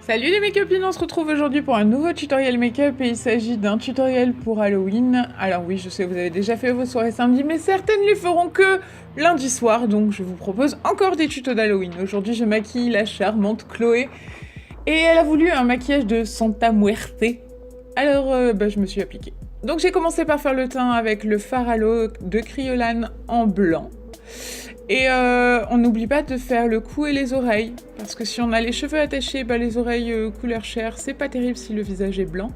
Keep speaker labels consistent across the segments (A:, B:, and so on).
A: Salut les make-upines, on se retrouve aujourd'hui pour un nouveau tutoriel make-up et il s'agit d'un tutoriel pour Halloween. Alors oui, je sais, vous avez déjà fait vos soirées samedi, mais certaines les feront que lundi soir, donc je vous propose encore des tutos d'Halloween. Aujourd'hui, je maquille la charmante Chloé et elle a voulu un maquillage de Santa Muerte. Alors, je me suis appliquée. Donc j'ai commencé par faire le teint avec le fard halo de Kryolan en blanc. Et on n'oublie pas de faire le cou et les oreilles, parce que si on a les cheveux attachés, les oreilles couleur chair, c'est pas terrible si le visage est blanc.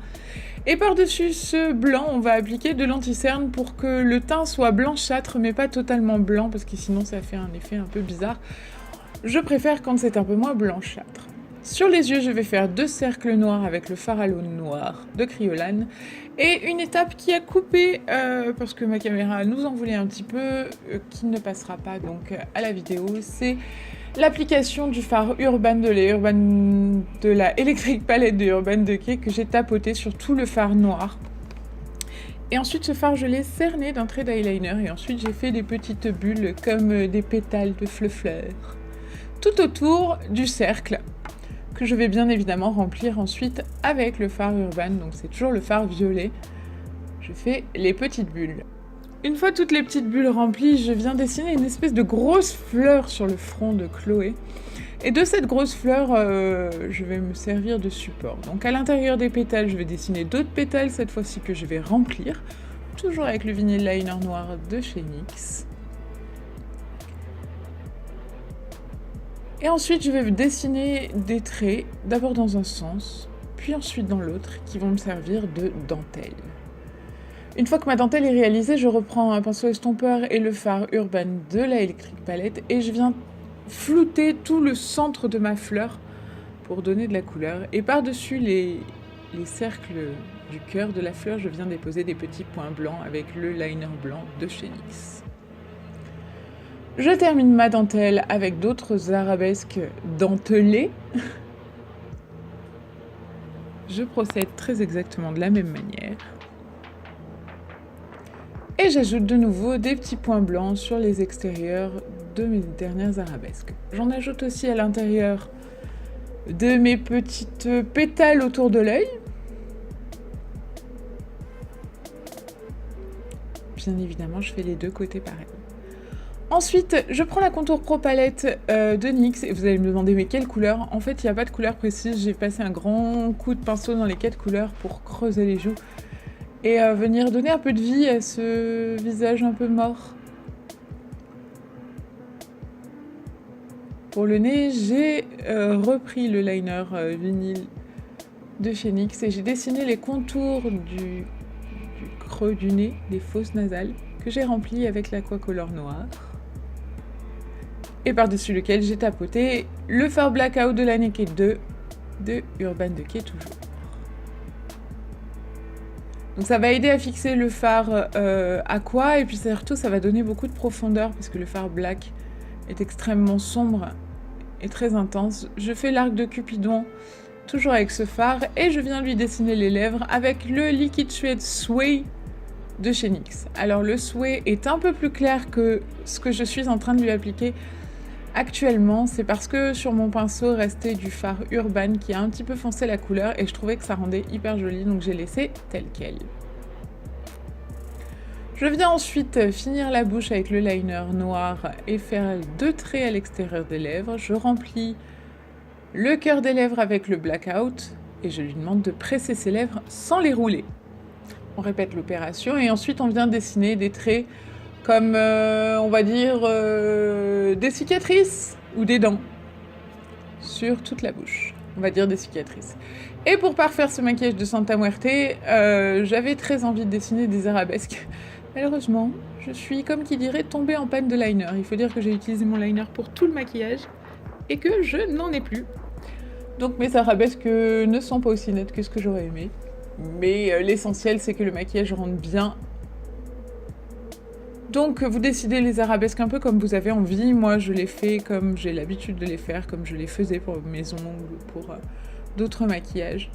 A: Et par-dessus ce blanc, on va appliquer de l'anti-cerne pour que le teint soit blanchâtre, mais pas totalement blanc, parce que sinon ça fait un effet un peu bizarre. Je préfère quand c'est un peu moins blanchâtre. Sur les yeux, je vais faire 2 cercles noirs avec le fard halo noir de Kryolan. Et une étape qui a coupé, parce que ma caméra nous en voulait un petit peu, qui ne passera pas donc à la vidéo, c'est l'application du fard Urban de la Electric Palette de Urban Decay que j'ai tapoté sur tout le fard noir. Et ensuite ce fard je l'ai cerné d'un trait d'eyeliner et ensuite j'ai fait des petites bulles comme des pétales de fleurs tout autour du cercle, que je vais bien évidemment remplir ensuite avec le fard Urban, donc c'est toujours le fard violet. Je fais les petites bulles. Une fois toutes les petites bulles remplies, je viens dessiner une espèce de grosse fleur sur le front de Chloé. Et de cette grosse fleur, je vais me servir de support. Donc à l'intérieur des pétales, je vais dessiner d'autres pétales, cette fois-ci que je vais remplir, toujours avec le vinyle liner noir de chez NYX. Et ensuite, je vais dessiner des traits, d'abord dans un sens, puis ensuite dans l'autre, qui vont me servir de dentelle. Une fois que ma dentelle est réalisée, je reprends un pinceau estompeur et le fard Urban de la Electric Palette et je viens flouter tout le centre de ma fleur pour donner de la couleur. Et par-dessus les cercles du cœur de la fleur, je viens déposer des petits points blancs avec le liner blanc de chez NYX. Je termine ma dentelle avec d'autres arabesques dentelées. Je procède très exactement de la même manière. Et j'ajoute de nouveau des petits points blancs sur les extérieurs de mes dernières arabesques. J'en ajoute aussi à l'intérieur de mes petites pétales autour de l'œil. Bien évidemment, je fais les deux côtés pareils. Ensuite, je prends la Contour Pro palette de NYX et vous allez me demander mais quelle couleur? En fait, il n'y a pas de couleur précise, j'ai passé un grand coup de pinceau dans les 4 couleurs pour creuser les joues et venir donner un peu de vie à ce visage un peu mort. Pour le nez, j'ai repris le liner vinyle de chez NYX et j'ai dessiné les contours du creux du nez, des fosses nasales, que j'ai rempli avec l'Aquacolor noir. Et par-dessus lequel j'ai tapoté le fard Blackout de la Naked 2 de Urban Decay toujours. Donc ça va aider à fixer le fard aqua et puis surtout ça va donner beaucoup de profondeur parce que le fard black est extrêmement sombre et très intense. Je fais l'arc de Cupidon toujours avec ce fard et je viens lui dessiner les lèvres avec le Liquid Suede Sway de chez NYX. Alors le Sway est un peu plus clair que ce que je suis en train de lui appliquer actuellement, c'est parce que sur mon pinceau restait du fard Urban qui a un petit peu foncé la couleur et je trouvais que ça rendait hyper joli, donc j'ai laissé tel quel. Je viens ensuite finir la bouche avec le liner noir et faire 2 traits à l'extérieur des lèvres. Je remplis le cœur des lèvres avec le Blackout et je lui demande de presser ses lèvres sans les rouler. On répète l'opération et ensuite on vient dessiner des traits comme, on va dire, des cicatrices ou des dents sur toute la bouche. On va dire des cicatrices. Et pour parfaire ce maquillage de Santa Muerte, j'avais très envie de dessiner des arabesques. Malheureusement, je suis, comme qui dirait, tombée en panne de liner. Il faut dire que j'ai utilisé mon liner pour tout le maquillage et que je n'en ai plus. Donc mes arabesques ne sont pas aussi nettes que ce que j'aurais aimé. Mais l'essentiel, c'est que le maquillage rende bien. Donc vous décidez les arabesques un peu comme vous avez envie. Moi je les fais comme j'ai l'habitude de les faire, comme je les faisais pour mes ongles, pour d'autres maquillages.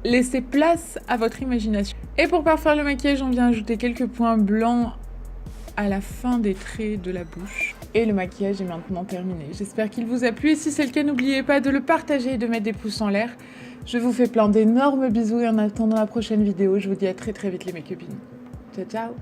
A: Laissez place à votre imagination. Et pour parfaire le maquillage, on vient ajouter quelques points blancs à la fin des traits de la bouche. Et le maquillage est maintenant terminé. J'espère qu'il vous a plu et si c'est le cas, n'oubliez pas de le partager et de mettre des pouces en l'air. Je vous fais plein d'énormes bisous et en attendant la prochaine vidéo, je vous dis à très très vite les make-upines. Ciao ciao.